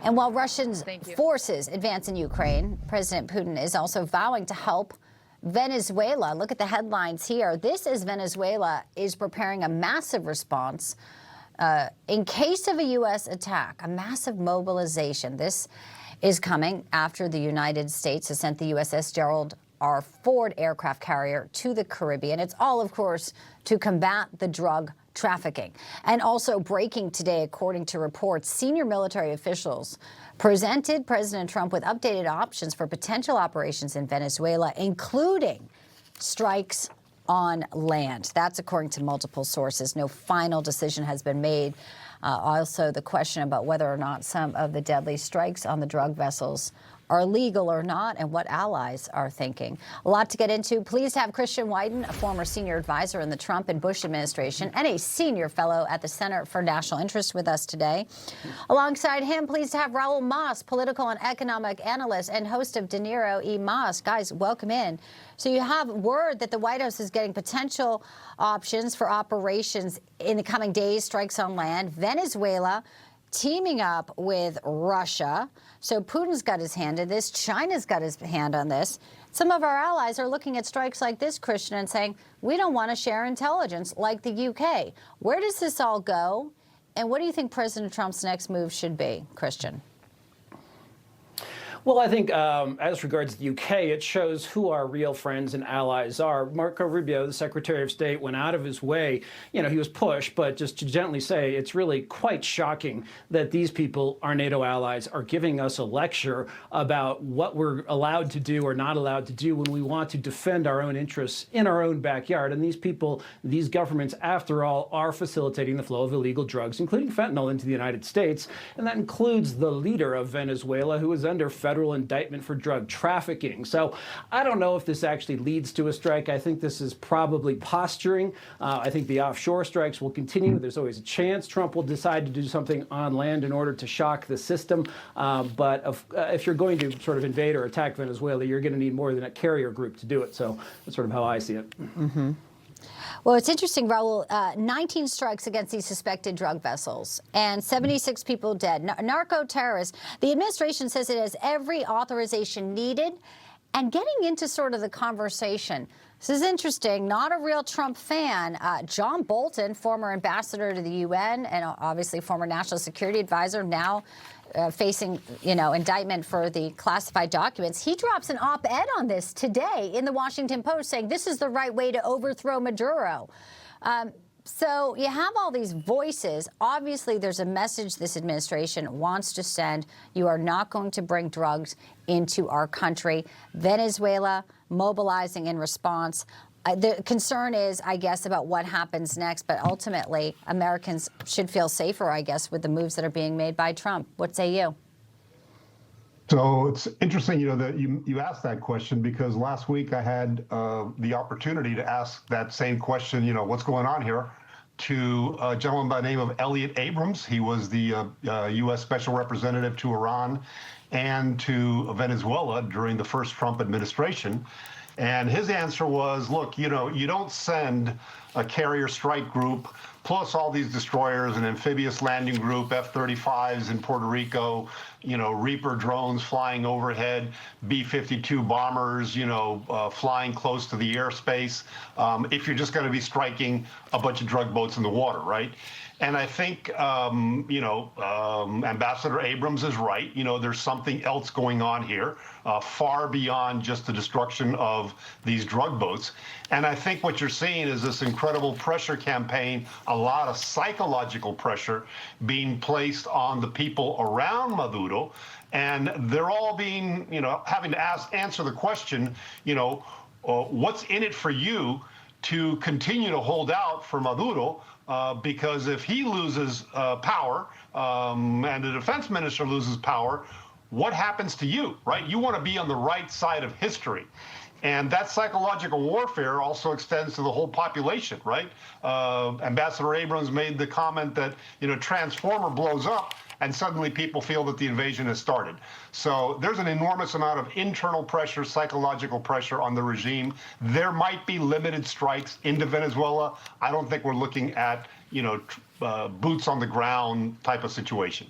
And while Russian forces advance in Ukraine, President Putin is also vowing to help Venezuela. Look at the headlines here. This is Venezuela is preparing a massive response in case of a U.S. attack, a massive mobilization. This is coming after the United States has sent the USS Gerald R. Ford aircraft carrier to the Caribbean. It's all, of course, to combat the drug trafficking. And also breaking today, according to reports, senior military officials presented President Trump with updated options for potential operations in Venezuela, including strikes on land. That's according to multiple sources. No final decision has been made. Also, the question about whether or not some of the deadly strikes on the drug vessels are legal or not, and what allies are thinking. A lot to get into. Pleased to have Christian Whiton, a former senior advisor in the Trump and Bush administration and a senior fellow at the Center for National Interest with us today. Alongside him, pleased to have Raul Mas, political and economic analyst and host of De Niro y Mas. Guys, welcome in. So you have word that the White House is getting potential options for operations in the coming days, strikes on land, Venezuela, teaming up with Russia. So Putin's got his hand in this. China's got his hand on this. Some of our allies are looking at strikes like this, Christian, and saying, we don't want to share intelligence like the UK. Where does this all go? And what do you think President Trump's next move should be, Christian? Well, I think as regards the UK, it shows who our real friends and allies are. Marco Rubio, the Secretary of State, went out of his way. You know, he was pushed, but just to gently say, it's really quite shocking that these people, our NATO allies, are giving us a lecture about what we're allowed to do or not allowed to do when we want to defend our own interests in our own backyard. And these people, these governments, after all, are facilitating the flow of illegal drugs, including fentanyl, into the United States. And that includes the leader of Venezuela, who is under federal indictment for drug trafficking. So I don't know if this actually leads to a strike. I think this is probably posturing. I think the offshore strikes will continue. There's always a chance Trump will decide to do something on land in order to shock the system. But if you're going to sort of invade or attack Venezuela, you're going to need more than a carrier group to do it. So that's sort of how I see it. Mm-hmm. Well, it's interesting, Raul, 19 strikes against these suspected drug vessels and 76 people dead. Narco terrorists. The administration says it has every authorization needed. And getting into sort of the conversation, this is interesting, not a real Trump fan. John Bolton, former ambassador to the UN and obviously former national security advisor, now facing, indictment for the classified documents. He drops an op-ed on this today in the Washington Post saying this is the right way to overthrow Maduro. So you have all these voices. Obviously, there's a message this administration wants to send. You are not going to bring drugs into our country. Venezuela mobilizing in response. The concern is, I guess, about what happens next. But ultimately, Americans should feel safer, I guess, with the moves that are being made by Trump. What say you? So it's interesting, that you asked that question, because last week I had the opportunity to ask that same question, what's going on here, to a gentleman by the name of Elliot Abrams. He was the U.S. Special Representative to Iran and to Venezuela during the first Trump administration. And his answer was, look, you don't send a carrier strike group plus all these destroyers, an amphibious landing group, F-35s in Puerto Rico, Reaper drones flying overhead, B-52 bombers, flying close to the airspace, if you're just going to be striking a bunch of drug boats in the water, right? And I think, Ambassador Abrams is right. There's something else going on here, far beyond just the destruction of these drug boats. And I think what you're seeing is this incredible pressure campaign, a lot of psychological pressure being placed on the people around Maduro. And they're all being, having to answer the question, what's in it for you to continue to hold out for Maduro? Because if he loses power and the defense minister loses power, what happens to you, right? You want to be on the right side of history. And that psychological warfare also extends to the whole population, right? Ambassador Abrams made the comment that, Transformer blows up and suddenly people feel that the invasion has started. So there's an enormous amount of internal pressure, psychological pressure on the regime. There might be limited strikes into Venezuela. I don't think we're looking at, boots on the ground type of situation.